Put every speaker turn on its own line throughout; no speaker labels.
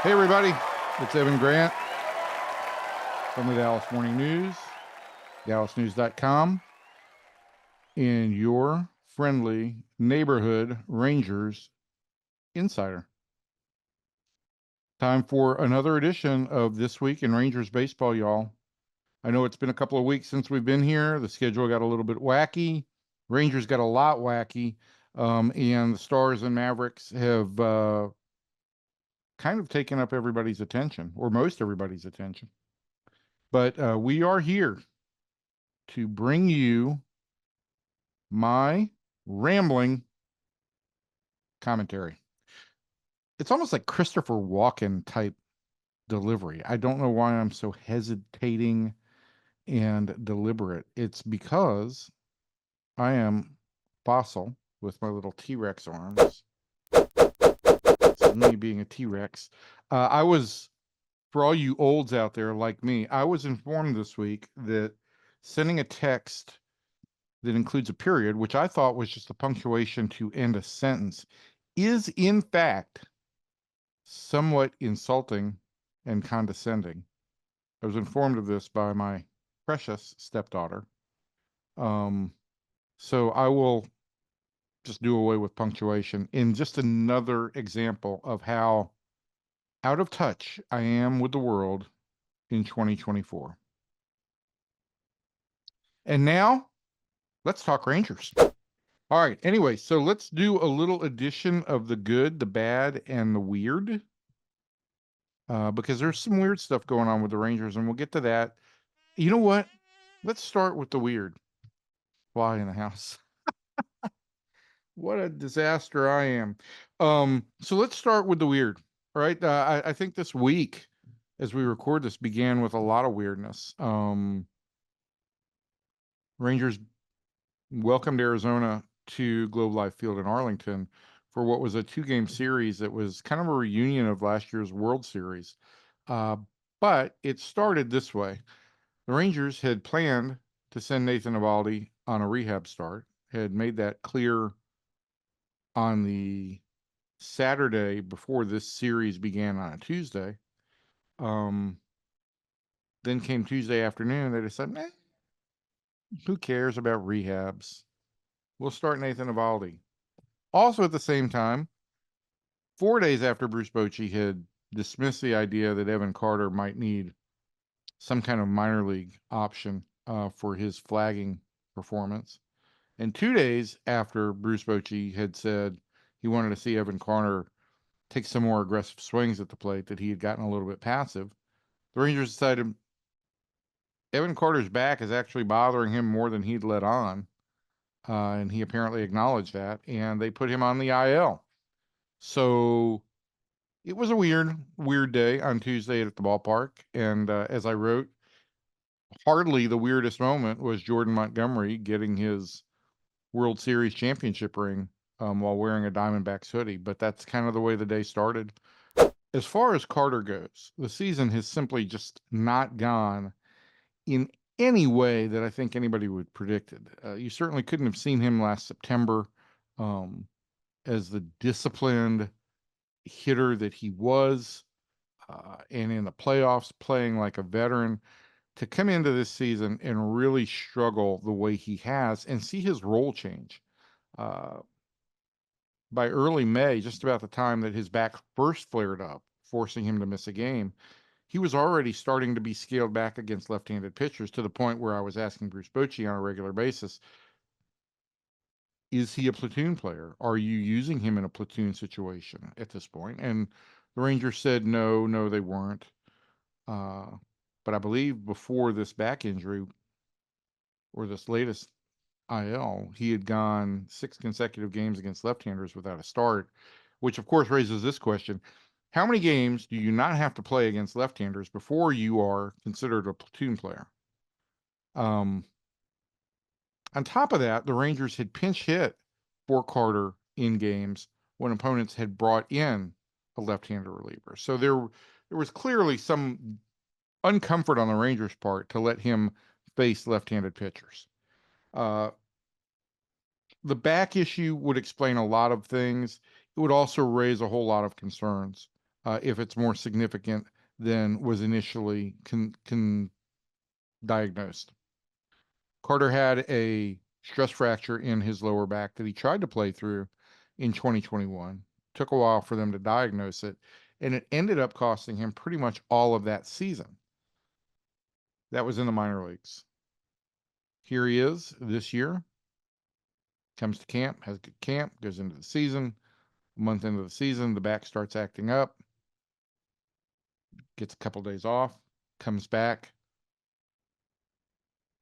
Hey, everybody. It's Evan Grant from the Dallas Morning News, dallasnews.com, and your friendly neighborhood Rangers insider. Time for another edition of This Week in Rangers Baseball, y'all. I know it's been a couple of weeks since we've been here. The schedule got a little bit wacky. Rangers got a lot wacky. And the Stars and Mavericks have kind of taken up everybody's attention, or most everybody's attention. But we are here to bring you my rambling commentary. It's almost like Christopher Walken type delivery. I don't know why I'm so hesitating and deliberate. It's because I am fossil with my little T-Rex arms. It's me being a T-Rex. For all you olds out there like me, I was informed this week that sending a text that includes a period, which I thought was just a punctuation to end a sentence, is in fact somewhat insulting and condescending. I was informed of this by my precious stepdaughter. So I will just do away with punctuation in just another example of how out of touch I am with the world in 2024. And now let's talk Rangers. All right. Anyway, so let's do a little addition of the good, the bad, and the weird. Because there's some weird stuff going on with the Rangers, and we'll get to that. You know what? Let's start with the weird. Fly in the house. What a disaster I am. So let's start with the weird. All right. I think this week, as we record this, began with a lot of weirdness. Rangers welcomed Arizona to Globe Life Field in Arlington for what was a 2-game series that was kind of a reunion of last year's World Series. But it started this way. The Rangers had planned to send Nathan Eovaldi on a rehab start, had made that clear on the Saturday before this series began on a Tuesday. Then came Tuesday afternoon. They decided, who cares about rehabs? We'll start Nathan Eovaldi. Also at the same time, 4 days after Bruce Bochy had dismissed the idea that Evan Carter might need some kind of minor league option for his flagging performance, and 2 days after Bruce Bochy had said he wanted to see Evan Carter take some more aggressive swings at the plate, that he had gotten a little bit passive, the Rangers decided Evan Carter's back is actually bothering him more than he'd let on. And he apparently acknowledged that, and they put him on the IL. So it was a weird day on Tuesday at the ballpark. And as I wrote, hardly the weirdest moment was Jordan Montgomery getting his World Series championship ring while wearing a Diamondbacks hoodie. But that's kind of the way the day started. As far as Carter goes, the season has simply just not gone in any way that I think anybody would predicted. You certainly couldn't have seen him last September as the disciplined hitter that he was, and in the playoffs playing like a veteran, to come into this season and really struggle the way he has and see his role change. By early May, just about the time that his back first flared up, forcing him to miss a game, he was already starting to be scaled back against left-handed pitchers, to the point where I was asking Bruce Bochy on a regular basis, is he a platoon player? Are you using him in a platoon situation at this point? And the Rangers said no, they weren't. But I believe before this back injury, or this latest IL, he had gone 6 consecutive games against left-handers without a start, which of course raises this question. How many games do you not have to play against left-handers before you are considered a platoon player? On top of that, the Rangers had pinch hit for Carter in games when opponents had brought in a left-handed reliever. So there was clearly some uncomfort on the Rangers' part to let him face left-handed pitchers. The back issue would explain a lot of things. It would also raise a whole lot of concerns. if it's more significant than was initially diagnosed. Carter had a stress fracture in his lower back that he tried to play through in 2021. Took a while for them to diagnose it, and it ended up costing him pretty much all of that season. That was in the minor leagues. Here he is this year, comes to camp, has a good camp, goes into the season. A month into the season, the back starts acting up, gets a couple days off, comes back.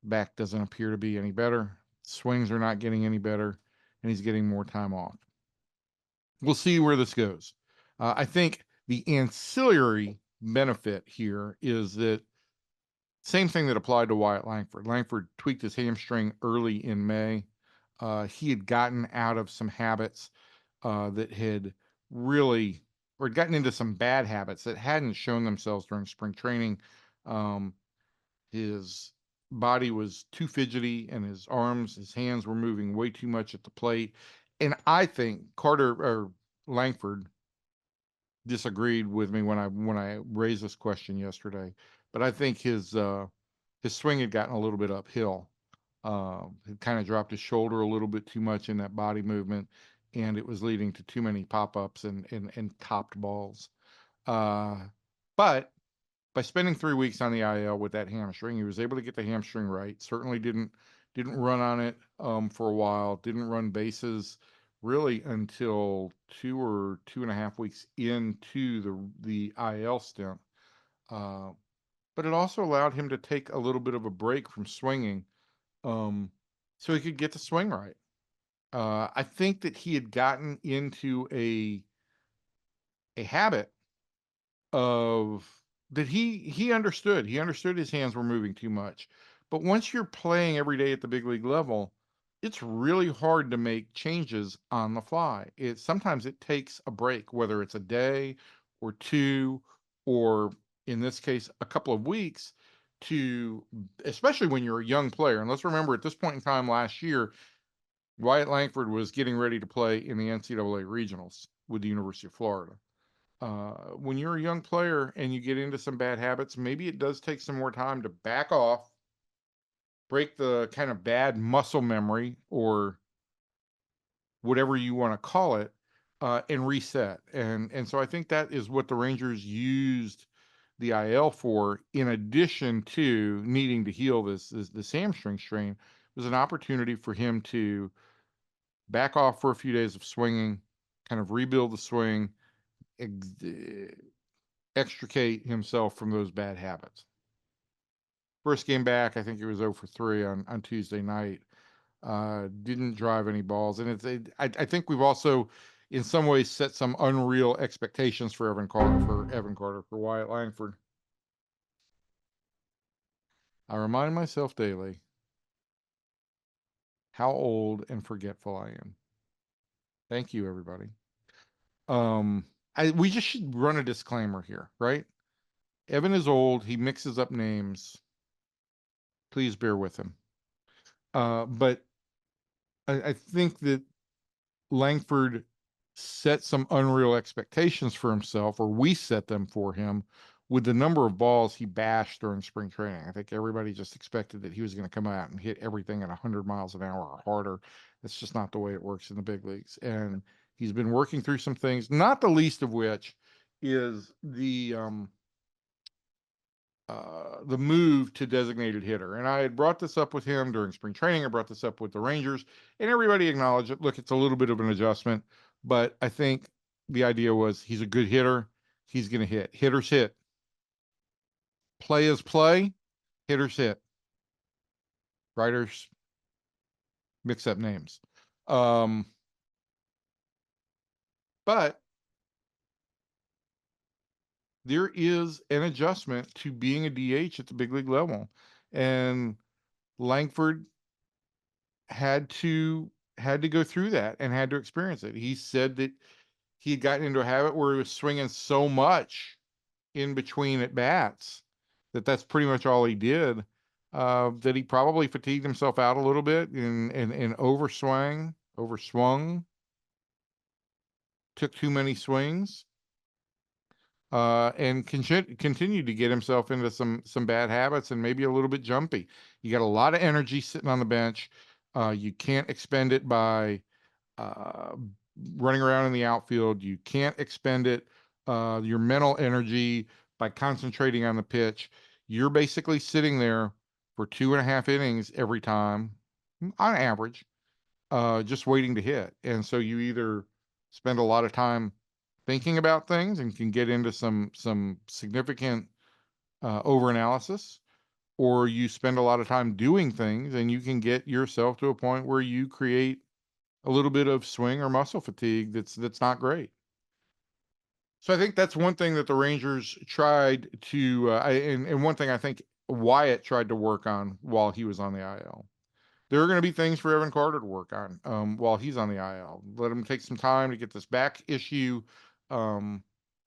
Back doesn't appear to be any better. Swings are not getting any better, and he's getting more time off. We'll see where this goes. I think the ancillary benefit here is that same thing that applied to Wyatt Langford. Langford tweaked his hamstring early in May. He had gotten out of some habits that had really, or had gotten into some bad habits that hadn't shown themselves during spring training. His body was too fidgety, and his arms, his hands were moving way too much at the plate. And I think Langford disagreed with me when I raised this question yesterday, but I think his swing had gotten a little bit uphill. He kind of dropped his shoulder a little bit too much in that body movement, and it was leading to too many pop-ups and topped balls. But by spending 3 weeks on the IL with that hamstring, he was able to get the hamstring right. Certainly didn't run on it for a while. Didn't run bases really until 2.5 weeks into the IL stint. But it also allowed him to take a little bit of a break from swinging, so he could get the swing right. I think that he had gotten into a habit of that he understood. He understood his hands were moving too much. But once you're playing every day at the big league level, it's really hard to make changes on the fly. Sometimes it takes a break, whether it's a day or two, or in this case, a couple of weeks, especially when you're a young player. And let's remember, at this point in time last year, Wyatt Langford was getting ready to play in the NCAA regionals with the University of Florida. When you're a young player and you get into some bad habits, maybe it does take some more time to back off, break the kind of bad muscle memory or whatever you want to call it, and reset. And so I think that is what the Rangers used the IL for, in addition to needing to heal this hamstring strain, was an opportunity for him to back off for a few days of swinging, kind of rebuild the swing, extricate himself from those bad habits. First game back, I think it was 0 for 3 on Tuesday night. Didn't drive any balls, and I think we've also, in some ways, set some unreal expectations for Evan Carter, for Wyatt Langford. I remind myself daily how old and forgetful I am. Thank you, everybody. We just should run a disclaimer here, right? Evan is old. He mixes up names. Please bear with him. But I think that Langford set some unreal expectations for himself, or we set them for him, with the number of balls he bashed during spring training. I think everybody just expected that he was going to come out and hit everything at 100 miles an hour or harder. That's just not the way it works in the big leagues. And he's been working through some things, not the least of which is the move to designated hitter. And I had brought this up with him during spring training. I brought this up with the Rangers, and everybody acknowledged it. Look, it's a little bit of an adjustment, but I think the idea was he's a good hitter. He's going to hit. Hitters hit. Play is play. Hitters hit. Writers mix up names. But there is an adjustment to being a DH at the big league level. And Langford had to go through that and had to experience it. He said that he had gotten into a habit where he was swinging so much in between at bats that's pretty much all he did, that he probably fatigued himself out a little bit and overswung, took too many swings. and continue to get himself into some bad habits and maybe a little bit jumpy. You got a lot of energy sitting on the bench. You can't expend it by uh, running around in the outfield. You can't expend it, your mental energy, by concentrating on the pitch. You're basically sitting there for 2.5 innings every time, on average, just waiting to hit. And so you either spend a lot of time thinking about things and can get into some significant overanalysis, or you spend a lot of time doing things and you can get yourself to a point where you create a little bit of swing or muscle fatigue that's not great. So I think that's one thing that the Rangers tried to, and one thing I think Wyatt tried to work on while he was on the IL. There are going to be things for Evan Carter to work on while he's on the IL. Let him take some time to get this back issue um,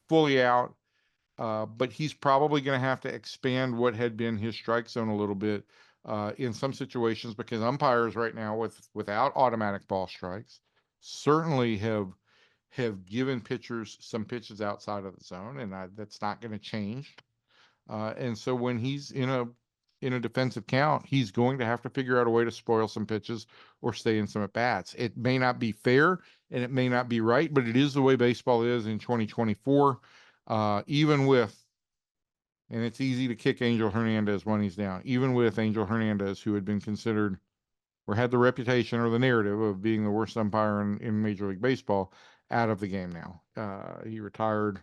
fully out. But he's probably going to have to expand what had been his strike zone a little bit in some situations, because umpires right now, without automatic ball strikes, certainly have given pitchers some pitches outside of the zone, and that's not going to change. And so when he's in a defensive count, he's going to have to figure out a way to spoil some pitches or stay in some at bats. It may not be fair and it may not be right, but it is the way baseball is in 2024. Even with, and it's easy to kick Angel Hernandez when he's down, even with Angel Hernandez, who had been considered or had the reputation or the narrative of being the worst umpire in Major League Baseball, out of the game now. He retired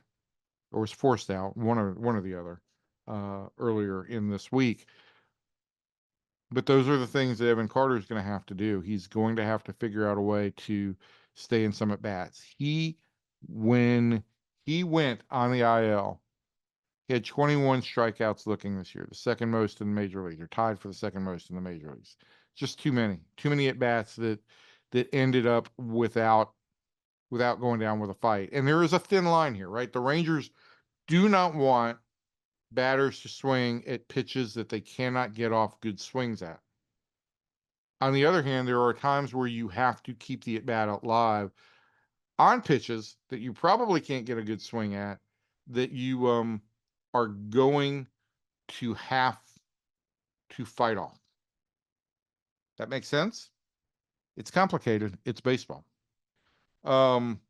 or was forced out, one or the other, earlier in this week. But those are the things that Evan Carter is going to have to do. He's going to have to figure out a way to stay in some at bats. When he went on the IL, he had 21 strikeouts looking this year, the second most in the major leagues, or tied for the second most in the major leagues. Just too many at bats that ended up without going down with a fight. And there is a thin line here, right? The Rangers do not want batters to swing at pitches that they cannot get off good swings at. On the other hand, there are times where you have to keep the at bat alive on pitches that you probably can't get a good swing at, that you are going to have to fight off. That makes sense? It's complicated. It's baseball. Um,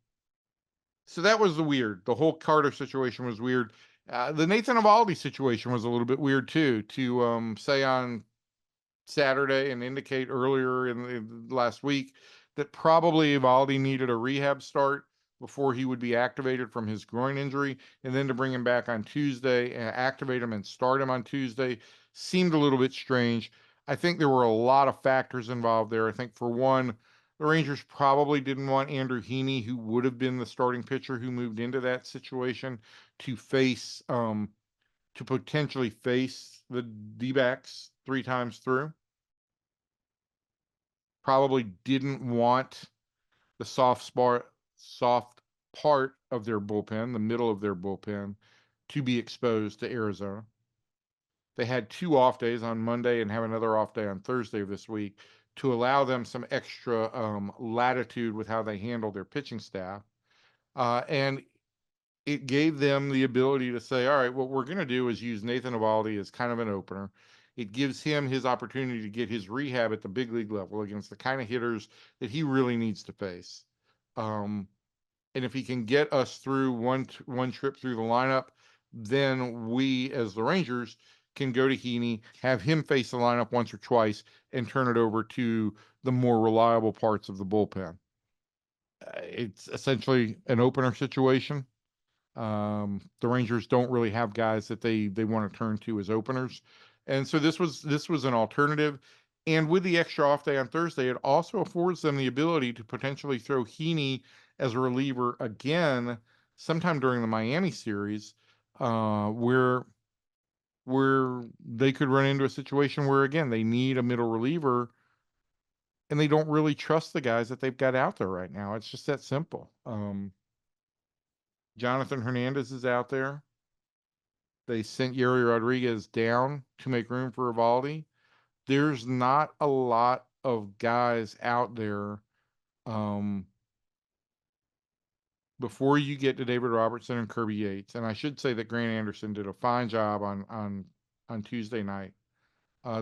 so that was the whole Carter situation was weird. The Nathan Eovaldi situation was a little bit weird too, to say on Saturday and indicate earlier in the last week that probably Eovaldi needed a rehab start before he would be activated from his groin injury, and then to bring him back on Tuesday and activate him and start him on Tuesday seemed a little bit strange. I think there were a lot of factors involved there. I think, for one, the Rangers probably didn't want Andrew Heaney, who would have been the starting pitcher who moved into that situation, to potentially face the D-backs 3 times through. Probably didn't want the soft part of their bullpen, the middle of their bullpen, to be exposed to Arizona. They had 2 off days on Monday and have another off day on Thursday of this week to allow them some extra latitude with how they handle their pitching staff. And it gave them the ability to say, all right, what we're going to do is use Nathan Eovaldi as kind of an opener. It gives him his opportunity to get his rehab at the big league level against the kind of hitters that he really needs to face. And if he can get us through one trip through the lineup, then we, as the Rangers, can go to Heaney, have him face the lineup once or twice, and turn it over to the more reliable parts of the bullpen. It's essentially an opener situation. The Rangers don't really have guys that they want to turn to as openers, and so this was an alternative. And with the extra off day on Thursday, it also affords them the ability to potentially throw Heaney as a reliever again sometime during the Miami series, where they could run into a situation where, again, they need a middle reliever and they don't really trust the guys that they've got out there right now. It's just that simple. Jonathan Hernandez is out there. They sent Yuri Rodriguez down to make room for Eovaldi. There's not a lot of guys out there before you get to David Robertson and Kirby Yates, and I should say that Grant Anderson did a fine job on Tuesday night.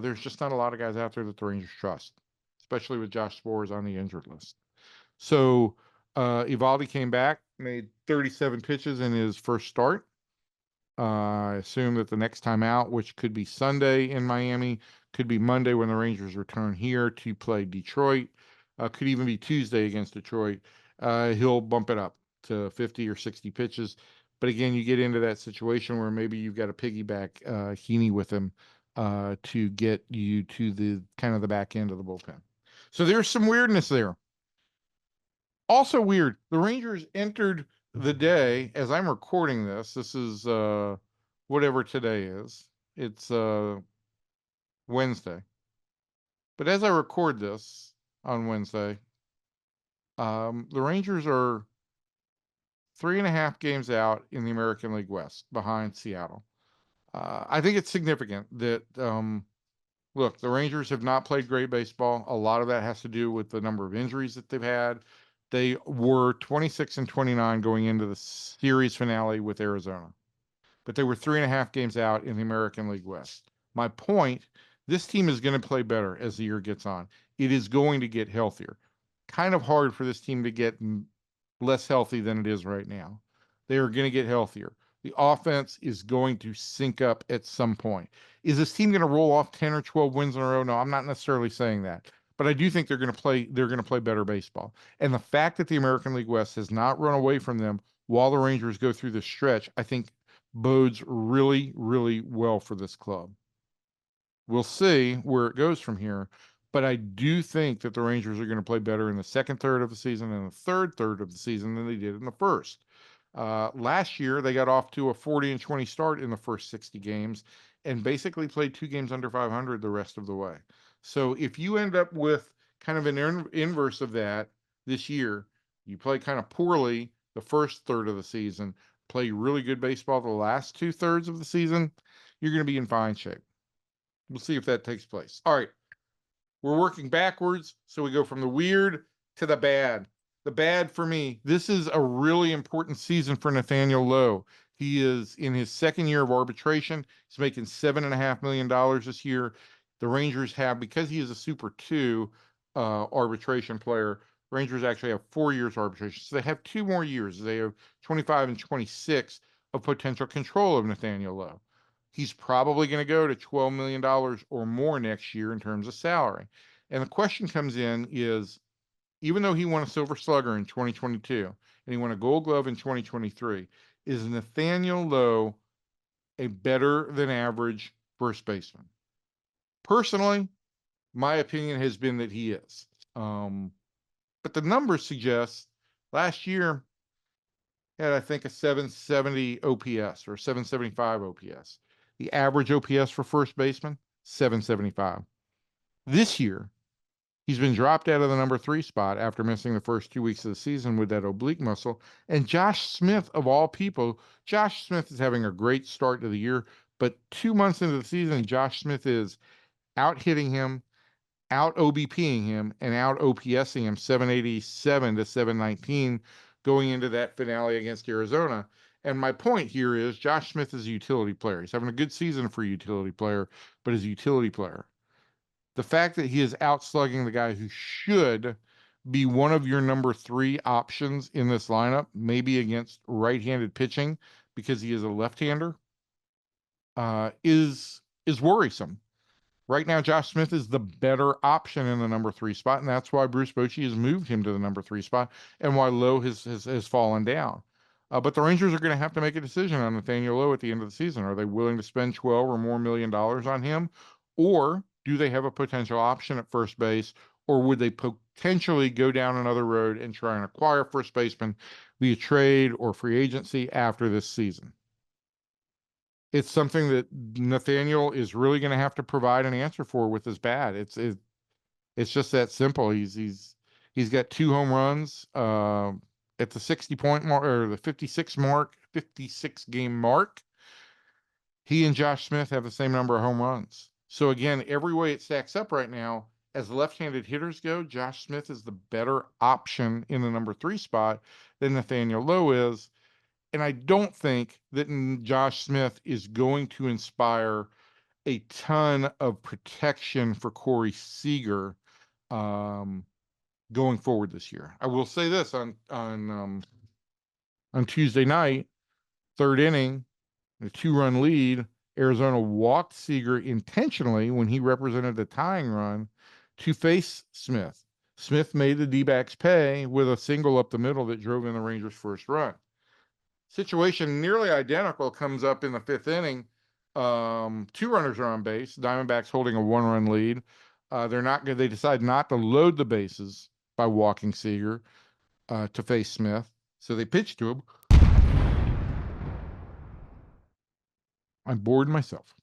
There's just not a lot of guys out there that the Rangers trust, especially with Josh Sborz on the injured list. So Eovaldi came back, made 37 pitches in his first start. I assume that the next time out, which could be Sunday in Miami, could be Monday when the Rangers return here to play Detroit, could even be Tuesday against Detroit. He'll bump it up to 50 or 60 pitches. But again, you get into that situation where maybe you've got to piggyback Heaney with him to get you to the kind of the back end of the bullpen. So there's some weirdness there. Also weird, the Rangers entered the day, as I'm recording this is whatever today is. It's Wednesday. But as I record this on Wednesday, the Rangers are 3.5 games out in the American League West behind Seattle. I think it's significant that look, the Rangers have not played great baseball. A lot of that has to do with the number of injuries that they've had. They were 26-29 going into the series finale with Arizona, but they were 3.5 games out in the American League West. My point, this team is going to play better as the year gets on. It is going to get healthier. Kind of hard for this team to get less healthy than it is right now. They are going to get healthier. The offense is going to sync up at some point. Is this team going to roll off 10 or 12 wins in a row? No, I'm not necessarily saying that. But I do think they're going to play better baseball. And the fact that the American League West has not run away from them while the Rangers go through this stretch, I think bodes really, really well for this club. We'll see where it goes from here. But I do think that the Rangers are going to play better in the second third of the season and the third of the season than they did in the first. Last year, they got off to a 40-20 start in the first 60 games and basically played 2 games under 500 the rest of the way. So if you end up with kind of an inverse of that this year, you play kind of poorly the first third of the season, play really good baseball the last 2/3 of the season, you're going to be in fine shape. We'll see if that takes place. All right. We're working backwards, so we go from the weird to the bad. The bad for me, this is a really important season for Nathaniel Lowe. He is in his second year of arbitration. He's making $7.5 million this year. The Rangers have, because he is a Super 2 arbitration player, Rangers actually have 4 years arbitration. So they have 2 more years. They have 25 and 26 of potential control of Nathaniel Lowe. He's probably going to go to $12 million or more next year in terms of salary. And the question comes in is, even though he won a Silver Slugger in 2022 and he won a Gold Glove in 2023, is Nathaniel Lowe a better than average first baseman? Personally, my opinion has been that he is. But the numbers suggest last year had, I think, a 770 OPS or 775 OPS. The average OPS for first baseman, 775. This year, he's been dropped out of the number 3 spot after missing the first 2 weeks of the season with that oblique muscle. And Josh Smith, of all people, Josh Smith is having a great start to the year, but 2 months into the season, Josh Smith is out hitting him, out OBPing him, and out OPSing him 787 to 719 going into that finale against Arizona. And my point here is Josh Smith is a utility player. He's having a good season for a utility player, but as a utility player, the fact that he is outslugging the guy who should be one of your number 3 options in this lineup, maybe against right-handed pitching because he is a left-hander, is worrisome. Right now, Josh Smith is the better option in the number 3 spot, and that's why Bruce Bochy has moved him to the number 3 spot and why Lowe has fallen down. But the Rangers are going to have to make a decision on Nathaniel Lowe at the end of the season. Are they willing to spend $12 or more million on him, or do they have a potential option at first base, or would they potentially go down another road and try and acquire first baseman via trade or free agency after this season? It's something that Nathaniel is really going to have to provide an answer for with his bat. It's just that simple. He's got 2 home runs at the 60-point mark or the 56 game mark. He and Josh Smith have the same number of home runs. So again, every way it stacks up right now, as left-handed hitters go, Josh Smith is the better option in the number 3 spot than Nathaniel Lowe is. And I don't think that Josh Smith is going to inspire a ton of protection for Corey Seager going forward this year. I will say this on Tuesday night, third inning, a 2-run lead, Arizona walked Seager intentionally when he represented the tying run to face Smith. Smith made the D-backs pay with a single up the middle that drove in the Rangers' first run. Situation nearly identical comes up in the 5th inning. 2 runners are on base. Diamondbacks holding a 1-run lead. They decide not to load the bases by walking Seager to face Smith. So they pitch to him. I'm bored myself.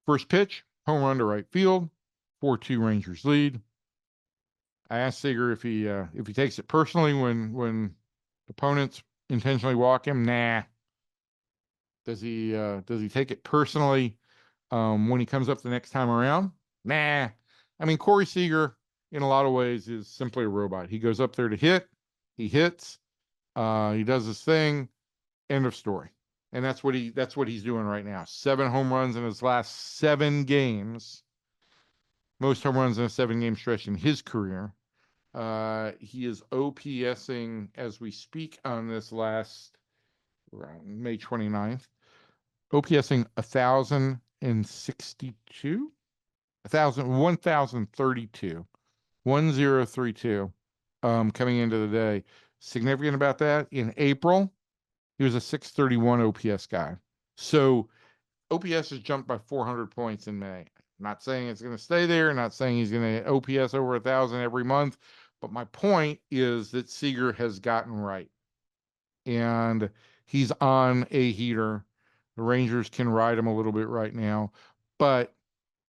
First pitch, home run to right field, 4-2 Rangers lead. I asked Seager if he takes it personally when opponents intentionally walk him. Nah. Does he take it personally when he comes up the next time around? Nah. I mean, Corey Seager, in a lot of ways, is simply a robot. He goes up there to hit. He hits. He does his thing. End of story. And that's what he's doing right now. 7 home runs in his last 7 games. Most home runs in a 7-game stretch in his career. He is OPSing as we speak on this last May 29th. OPSing 1,062? 1,032. 1032 coming into the day. Significant about that, in April, he was a 631 OPS guy. So OPS has jumped by 400 points in May. Not saying it's going to stay there, not saying he's going to OPS over 1,000 every month, but my point is that Seager has gotten right. And he's on a heater. The Rangers can ride him a little bit right now, but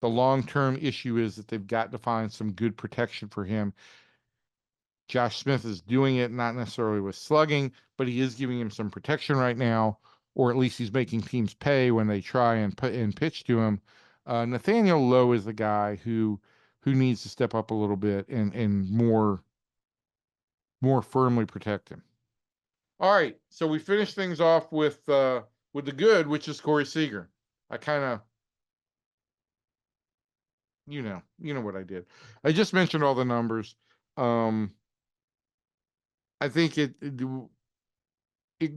the long-term issue is that they've got to find some good protection for him. Josh Smith is doing it, not necessarily with slugging, but he is giving him some protection right now, or at least he's making teams pay when they try and pitch to him. Nathaniel Lowe is the guy who needs to step up a little bit and more firmly protect him. All right, so we finished things off with the good, which is Corey Seager. I kind of, you know what I did. I just mentioned all the numbers. I think it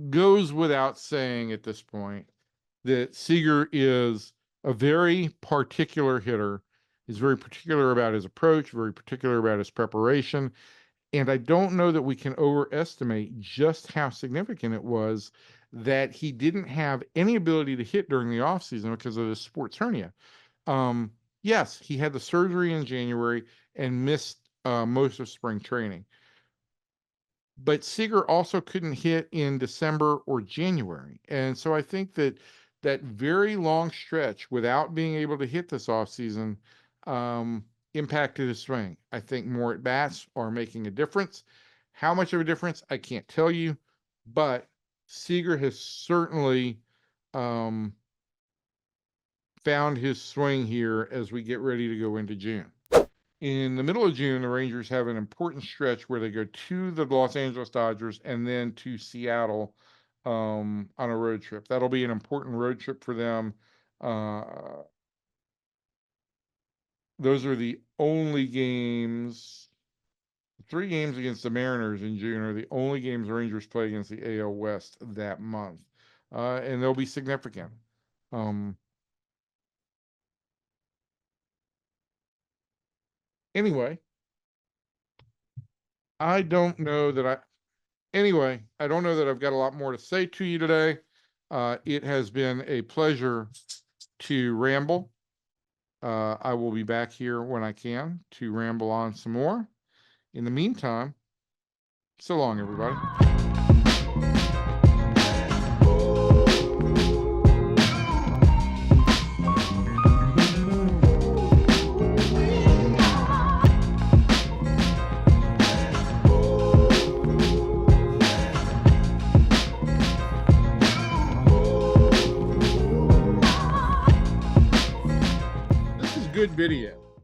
goes without saying at this point that Seager is a very particular hitter. He's very particular about his approach, very particular about his preparation. And I don't know that we can overestimate just how significant it was that he didn't have any ability to hit during the offseason because of his sports hernia. Yes, he had the surgery in January and missed most of spring training. But Seager also couldn't hit in December or January. And so I think that very long stretch without being able to hit this offseason impacted his swing. I think more at bats are making a difference. How much of a difference, I can't tell you. But Seager has certainly found his swing here as we get ready to go into June. In the middle of June, the Rangers have an important stretch where they go to the Los Angeles Dodgers and then to Seattle on a road trip. That'll be an important road trip for them. Those are the only games. 3 games against the Mariners in June are the only games the Rangers play against the AL West that month. And they'll be significant. Anyway, I don't know that I've got a lot more to say to you today. It has been a pleasure to ramble. I will be back here when I can to ramble on some more. In the meantime, so long, everybody. Good video.